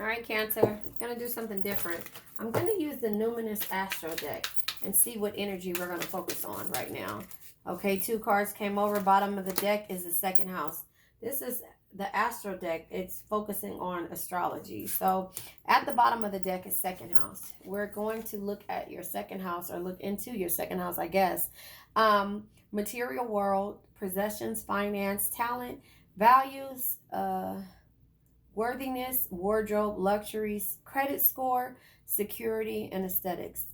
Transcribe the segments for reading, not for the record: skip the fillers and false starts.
All right, Cancer. Gonna do something different. I'm gonna use the Numinous Astro deck and see what energy we're gonna focus on right now. Okay, 2 cards came over. Bottom of the deck is the second house. This is the Astro deck. It's focusing on astrology. So at the bottom of the deck is second house. We're going to look at your second house, or look into your second house, I guess. Material world, possessions, finance, talent, values, worthiness, wardrobe, luxuries, credit score, security, and aesthetics.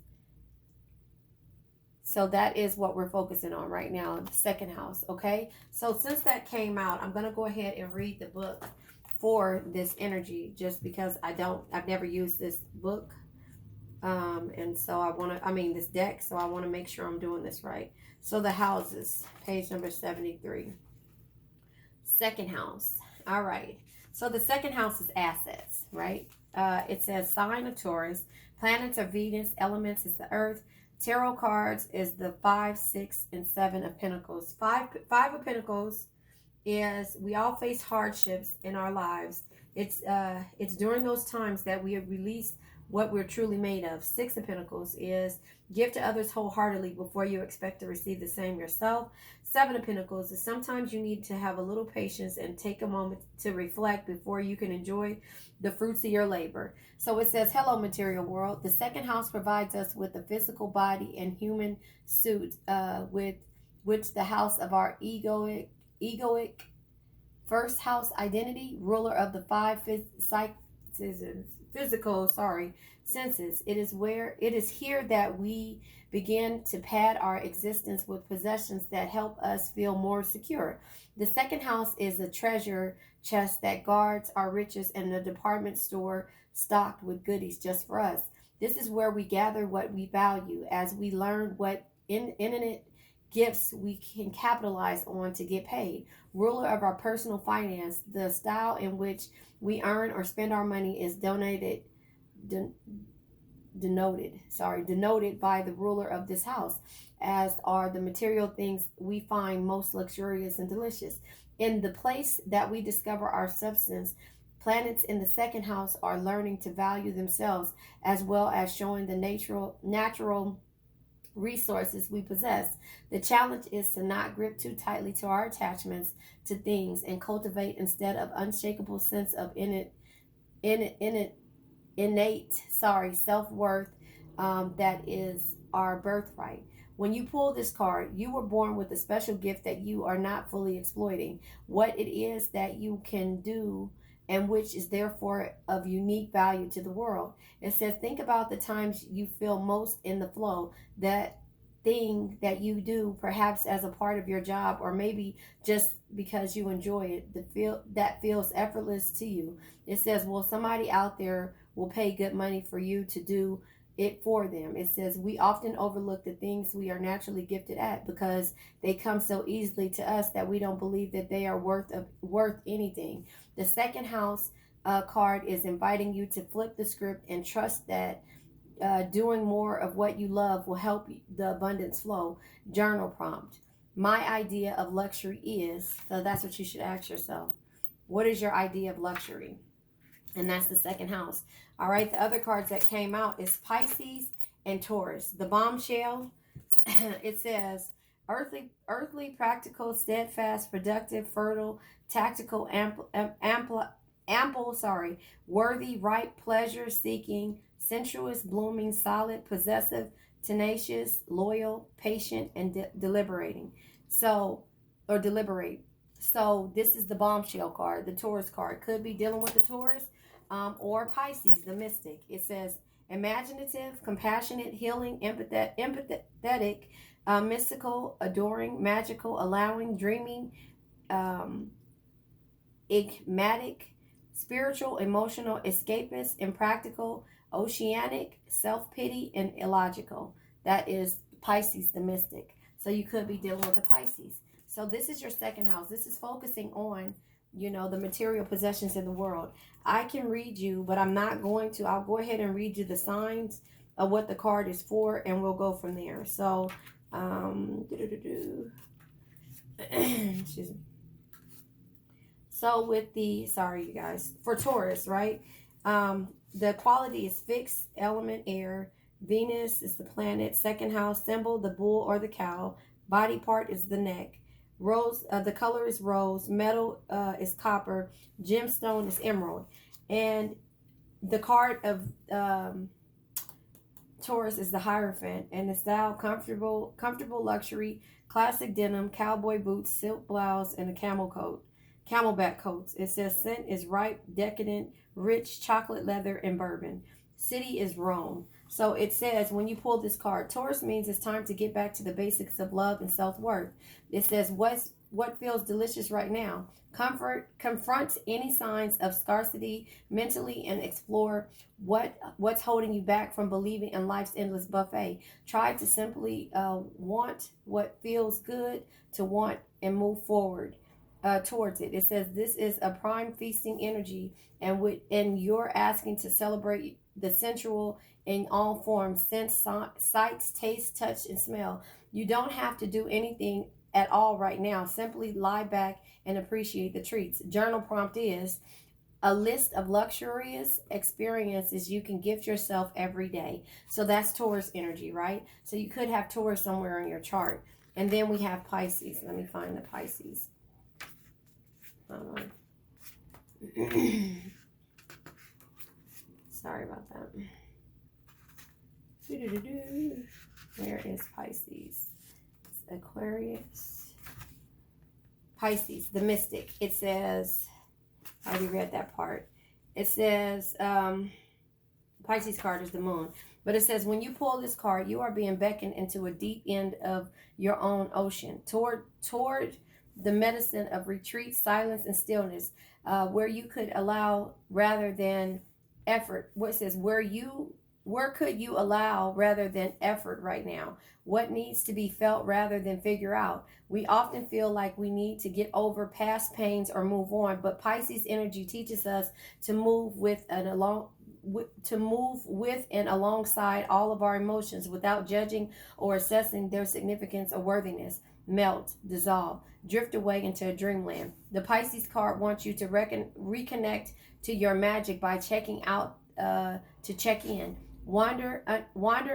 So that is what we're focusing on right now, the second house, okay? So since that came out, I'm going to go ahead and read the book for this energy, just because I've never used this book. And so this deck, so I want to make sure I'm doing this right. So the houses, page number 73. Second house. All right. So the second house is assets, right? It says sign of Taurus, planets are Venus, elements is the earth, tarot cards is the 5, 6, and 7 of pentacles. Five of pentacles is we all face hardships in our lives. It's during those times that we have released what we're truly made of. 6 of pentacles is give to others wholeheartedly before you expect to receive the same yourself. 7 of pentacles is sometimes you need to have a little patience and take a moment to reflect before you can enjoy the fruits of your labor. So it says, hello, material world. The second house provides us with a physical body and human suit, with which the house of our egoic first house identity, ruler of the 5 physical senses. It is here that we begin to pad our existence with possessions that help us feel more secure. The second house is the treasure chest that guards our riches and the department store stocked with goodies just for us. This is where we gather what we value as we learn what infinite gifts we can capitalize on to get paid. Ruler of our personal finance, the style in which we earn or spend our money is denoted by the ruler of this house, as are the material things we find most luxurious and delicious. In the place that we discover our substance, planets in the second house are learning to value themselves, as well as showing the natural resources we possess. The challenge is to not grip too tightly to our attachments to things and cultivate instead of unshakable sense of innate self-worth, that is our birthright. When you pull this card, you were born with a special gift that you are not fully exploiting. What it is that you can do, and which is therefore of unique value to the world. It says, think about the times you feel most in the flow, that thing that you do perhaps as a part of your job, or maybe just because you enjoy it, that feels effortless to you. It says, well, somebody out there will pay good money for you to do it for them. It says, we often overlook the things we are naturally gifted at because they come so easily to us that we don't believe that they are worth anything. The second house card is inviting you to flip the script and trust that doing more of what you love will help the abundance flow. Journal prompt. My idea of luxury is, so that's what you should ask yourself. What is your idea of luxury? And that's the second house. All right, the other cards that came out is Pisces and Taurus. The bombshell, it says, earthly, practical, steadfast, productive, fertile, tactical, worthy, ripe, pleasure seeking, sensuous, blooming, solid, possessive, tenacious, loyal, patient, and deliberating. Deliberate. So this is the bombshell card, the Taurus card. Could be dealing with the Taurus, or Pisces, the mystic. It says imaginative, compassionate, healing, empathetic, mystical, adoring, magical, allowing, dreaming, enigmatic, spiritual, emotional, escapist, impractical, oceanic, self-pity, and illogical. That is Pisces, the mystic. So you could be dealing with the Pisces. So this is your second house. This is focusing on, the material possessions in the world. I can read you, but I'm not going to. I'll go ahead and read you the signs of what the card is for, and we'll go from there. So, excuse me. So with the, sorry you guys, for Taurus, right? The quality is fixed element air. Venus is the planet. Second house symbol, the bull or the cow. Body part is the neck. Rose, the color is rose. Metal is copper. Gemstone is emerald. And the card of Taurus is the Hierophant, and the style comfortable luxury, classic denim, cowboy boots, silk blouse, and a camelback coats. It says scent is ripe, decadent, rich, chocolate leather, and bourbon. City is Rome. So it says when you pull this card, Taurus means it's time to get back to the basics of love and self-worth. It says what feels delicious right now. Confront any signs of scarcity mentally and explore what's holding you back from believing in life's endless buffet. Try to simply want what feels good to want and move forward towards it. It says this is a prime feasting energy, and you're asking to celebrate the sensual in all forms: sense, sights, taste, touch, and smell. You don't have to do anything at all right now. Simply lie back and appreciate the treats. Journal prompt is a list of luxurious experiences you can gift yourself every day. So that's Taurus energy, right? So you could have Taurus somewhere in your chart. And then we have Pisces. Let me find the Pisces. Sorry about that. Where is Pisces? It's Aquarius. Pisces, the mystic. It says, I already read that part. It says, Pisces card is the moon. But it says, when you pull this card, you are being beckoned into a deep end of your own ocean, toward the medicine of retreat, silence, and stillness, where you could allow rather than effort. What it says, where could you allow rather than effort right now? What needs to be felt rather than figure out? We often feel like we need to get over past pains or move on, but Pisces energy teaches us to move with and alongside all of our emotions without judging or assessing their significance or worthiness. Melt, dissolve, drift away into a dreamland. The Pisces card wants you to reconnect to your magic by checking out to check in. Wander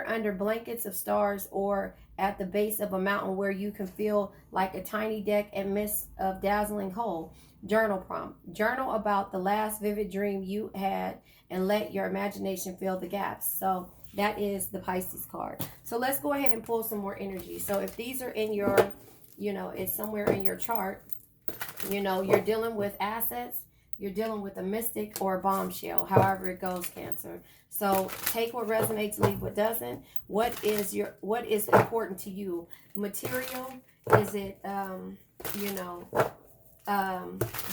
under blankets of stars or at the base of a mountain where you can feel like a tiny deck and mist of dazzling whole. Journal prompt. Journal about the last vivid dream you had and let your imagination fill the gaps. So that is the Pisces card. So let's go ahead and pull some more energy. So if these are in your, it's somewhere in your chart, you're dealing with assets, you're dealing with a mystic or a bombshell, however it goes, Cancer. So take what resonates, leave what doesn't. What is important to you? Material? Is it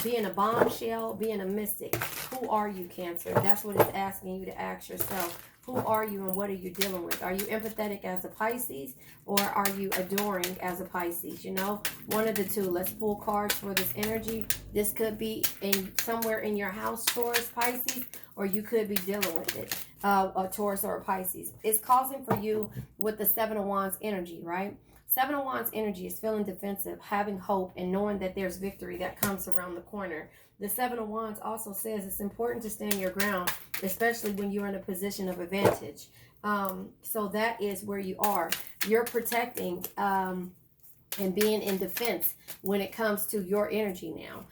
being a bombshell, being a mystic? Who are you, Cancer? That's what it's asking you to ask yourself. Who are you and what are you dealing with? Are you empathetic as a Pisces or are you adoring as a Pisces? One of the two. Let's pull cards for this energy. This could be somewhere in your house, Taurus, Pisces, or you could be dealing with it, a Taurus or a Pisces. It's causing for you with the Seven of Wands energy, right? Seven of Wands energy is feeling defensive, having hope, and knowing that there's victory that comes around the corner. The Seven of Wands also says it's important to stand your ground, especially when you're in a position of advantage. So that is where you are. You're protecting and being in defense when it comes to your energy now,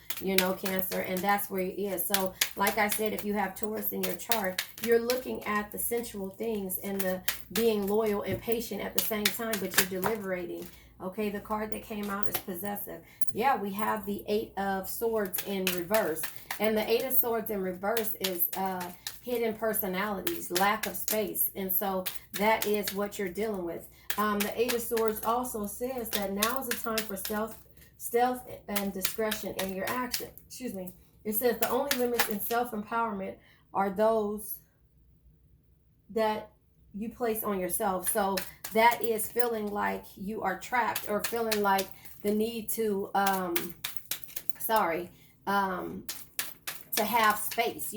Cancer, and that's where it is. So like I said, if you have Taurus in your chart, you're looking at the sensual things and the being loyal and patient at the same time, but you're deliberating. Okay, the card that came out is possessive. Yeah, we have the Eight of Swords in reverse. And the Eight of Swords in reverse is hidden personalities, lack of space. And so that is what you're dealing with. The Eight of Swords also says that now is the time for stealth and discretion in your action. Excuse me. It says the only limits in self-empowerment are those that you place on yourself. So that is feeling like you are trapped or feeling like the need to to have space,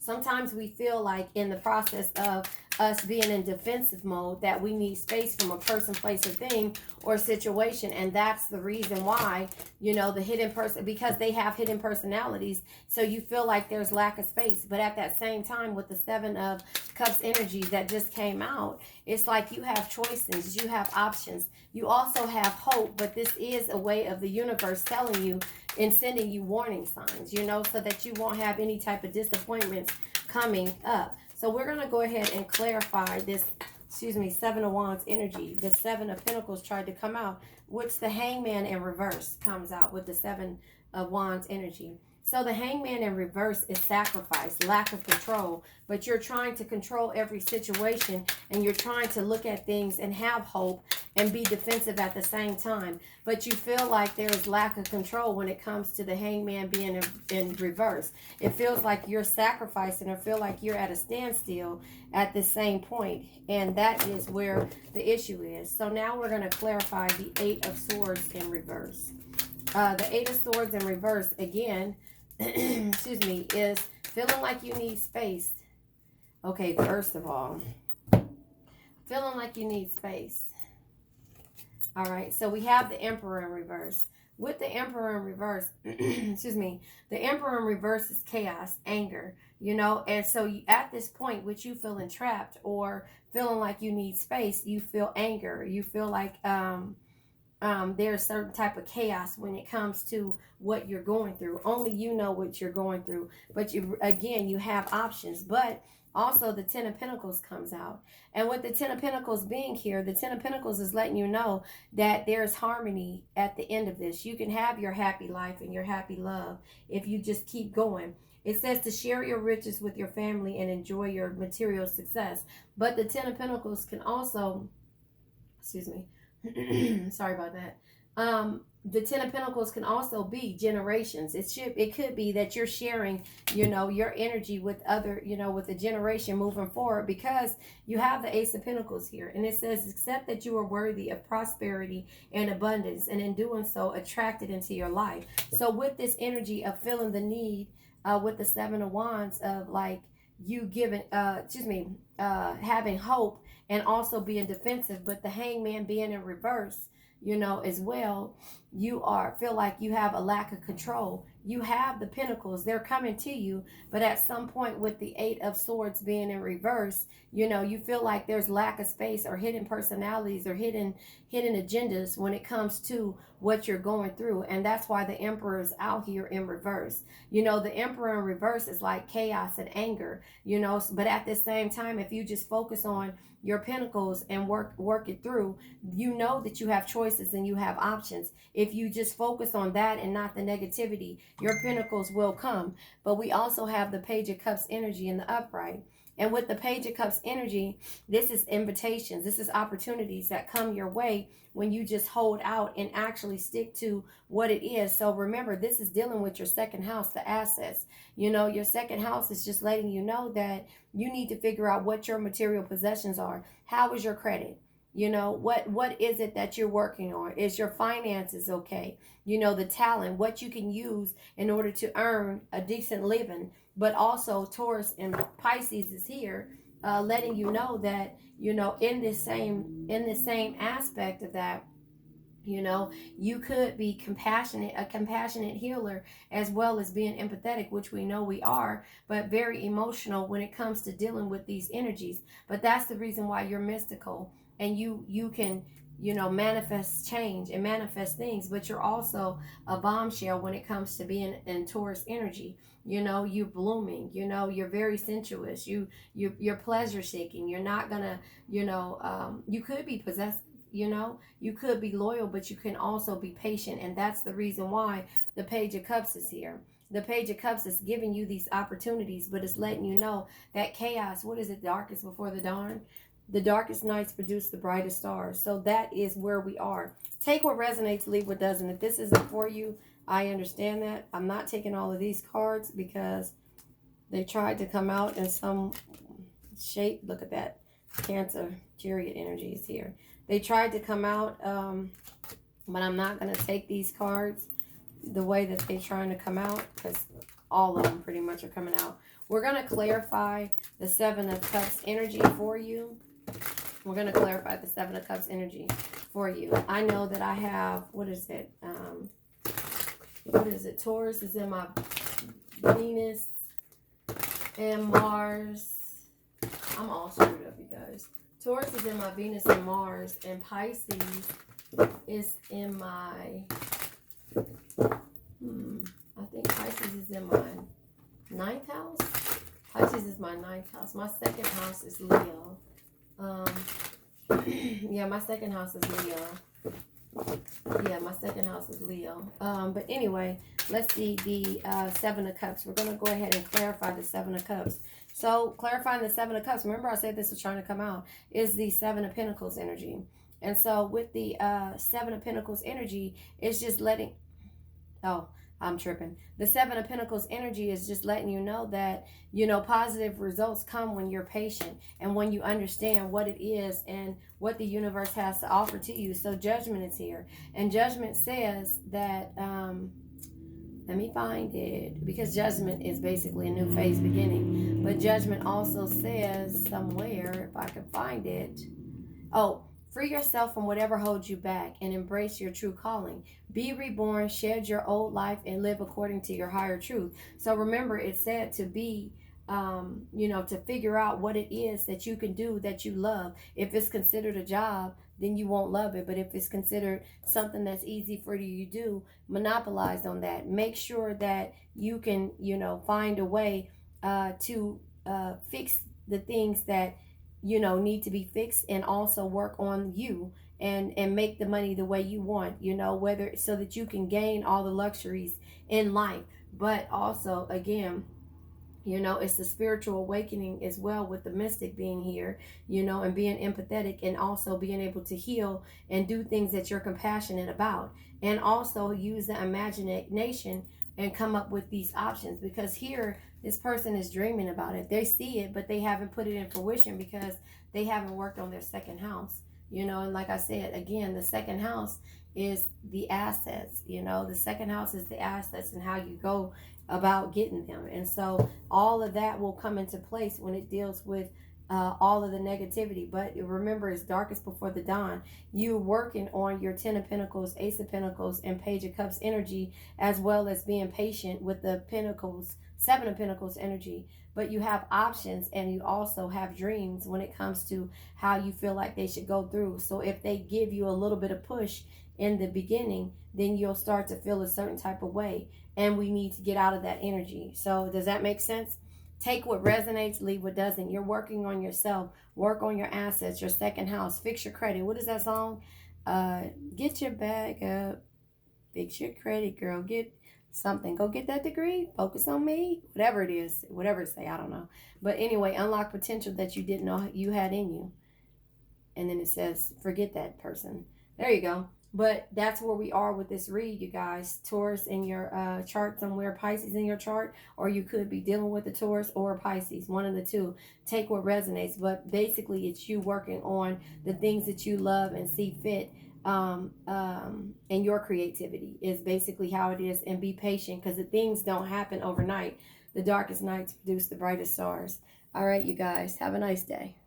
Sometimes we feel like in the process of us being in defensive mode that we need space from a person, place, or thing or situation. And that's the reason why, you know, the hidden person, because they have hidden personalities. So you feel like there's lack of space. But at that same time, with the Seven of Cups energy that just came out, it's like you have choices, you have options. You also have hope, but this is a way of the universe telling you and sending you warning signs, you know, so that you won't have any type of disappointments coming up. So we're going to go ahead and clarify this, Seven of Wands energy. The Seven of Pentacles tried to come out, which the Hangman in reverse comes out with the Seven of Wands energy. So the Hangman in reverse is sacrifice, lack of control, but you're trying to control every situation, and you're trying to look at things and have hope and be defensive at the same time. But you feel like there is lack of control when it comes to the Hangman being in reverse. It feels like you're sacrificing, or feel like you're at a standstill at the same point. And that is where the issue is. So now we're going to clarify the Eight of Swords in reverse. The Eight of Swords in reverse, again, is feeling like you need space. Okay, first of all, feeling like you need space. All right, so we have the Emperor in reverse. With the Emperor in reverse, the Emperor in reverse is chaos, anger, you know, and so at this point, which you feeling trapped or feeling like you need space, you feel anger, you feel like there's a certain type of chaos when it comes to what you're going through. Only you know what you're going through, but you have options. But also the Ten of Pentacles comes out, and with the Ten of Pentacles being here, the Ten of Pentacles is letting you know that there's harmony at the end of this. You can have your happy life and your happy love if you just keep going. It says to share your riches with your family and enjoy your material success. But the Ten of Pentacles can also, sorry about that. The Ten of Pentacles can also be generations. It could be that you're sharing, you know, your energy with other, you know, with the generation moving forward, because you have the Ace of Pentacles here. And it says, accept that you are worthy of prosperity and abundance, and in doing so, attract it into your life. So with this energy of feeling the need, with the Seven of Wands, of like you giving, having hope and also being defensive, but the Hangman being in reverse, you know, as well, you feel like you have a lack of control. You have the Pentacles, they're coming to you, but at some point with the Eight of Swords being in reverse, you know, you feel like there's lack of space or hidden personalities or hidden agendas when it comes to what you're going through. And that's why the Emperor is out here in reverse. You know, the Emperor in reverse is like chaos and anger, you know, but at the same time, if you just focus on your Pentacles and work it through, you know that you have choices and you have options. If you just focus on that and not the negativity, your Pentacles will come. But we also have the Page of Cups energy in the upright. And with the Page of Cups energy, this is invitations. This is opportunities that come your way when you just hold out and actually stick to what it is. So remember, this is dealing with your second house, the assets. You know, your second house is just letting you know that you need to figure out what your material possessions are. How is your credit? You know, what is it that you're working on? Is your finances okay? You know, the talent, what you can use in order to earn a decent living. But also Taurus and Pisces is here, letting you know that, you know, in this same aspect of that, you know, you could be a compassionate healer, as well as being empathetic, which we know we are, but very emotional when it comes to dealing with these energies. But that's the reason why you're mystical, and you can, you know, manifest change and manifest things. But you're also a bombshell when it comes to being in Taurus energy. You know, you're blooming, you know, you're very sensuous, you're pleasure seeking. You're not gonna, you know, you could be possessive. You know, you could be loyal, but you can also be patient. And that's the reason why the Page of Cups is here. The Page of Cups is giving you these opportunities, but it's letting you know that chaos, what is it, darkest before the dawn? The darkest nights produce the brightest stars. So that is where we are. Take what resonates, leave what doesn't. If this isn't for you, I understand that. I'm not taking all of these cards because they tried to come out in some shape. Look at that. Cancer, chariot energy is here. They tried to come out, but I'm not going to take these cards the way that they're trying to come out, because all of them pretty much are coming out. we're going to clarify the Seven of Cups energy for you. We're going to clarify the Seven of Cups energy for you. I know that I have, what is it? Taurus is in my Venus and Mars. I'm all screwed up, you guys. Taurus is in my Venus and Mars, and Pisces is in my, I think Pisces is in my 9th house. Pisces is my 9th house. My 2nd house is Leo. Yeah, my 2nd house is Leo. Yeah, my 2nd house is Leo. But anyway, let's see the Seven of Cups. We're going to go ahead and clarify the Seven of Cups. So clarifying the Seven of Cups, remember I said this was trying to come out, is the Seven of Pentacles energy. And so with the Seven of Pentacles energy, it's just letting, oh, I'm tripping. The Seven of Pentacles energy is just letting you know that, you know, positive results come when you're patient and when you understand what it is and what the universe has to offer to you. So Judgment is here. And Judgment says that, let me find it, because Judgment is basically a new phase beginning. But Judgment also says somewhere, if I can find it, oh, free yourself from whatever holds you back and embrace your true calling. Be reborn, shed your old life, and live according to your higher truth. So remember, it said to be, you know, to figure out what it is that you can do that you love. If it's considered a job, then you won't love it. But if it's considered something that's easy for you to do, monopolize on that. Make sure that you can, you know, find a way to fix the things that, you know, need to be fixed, and also work on you and make the money the way you want, you know, whether so that you can gain all the luxuries in life. But also, again, you know, it's the spiritual awakening as well, with the mystic being here, you know, and being empathetic, and also being able to heal and do things that you're compassionate about, and also use the imagination and come up with these options. Because here, this person is dreaming about it. They see it, but they haven't put it in fruition because they haven't worked on their 2nd house, you know. And like I said, again, the 2nd house is the assets, you know. The 2nd house is the assets and how you go about getting them. And so all of that will come into place when it deals with all of the negativity. But remember, it's darkest before the dawn. You working on your 10 of Pentacles, Ace of Pentacles, and Page of Cups energy, as well as being patient with the Pentacles, 7 of Pentacles energy. But you have options, and you also have dreams when it comes to how you feel like they should go through. So if they give you a little bit of push in the beginning, then you'll start to feel a certain type of way. And we need to get out of that energy. So does that make sense? Take what resonates, leave what doesn't. You're working on yourself. Work on your assets, your 2nd house. Fix your credit. What is that song? Get your bag up. Fix your credit, girl. Get something. Go get that degree. Focus on me. Whatever it is. Whatever it say. I don't know. But anyway, unlock potential that you didn't know you had in you. And then it says, forget that person. There you go. But that's where we are with this read, you guys. Taurus in your chart somewhere, Pisces in your chart, or you could be dealing with a Taurus or a Pisces, one of the two. Take what resonates. But basically, it's you working on the things that you love and see fit, and your creativity is basically how it is. And be patient, because the things don't happen overnight. The darkest nights produce the brightest stars. All right, you guys, have a nice day.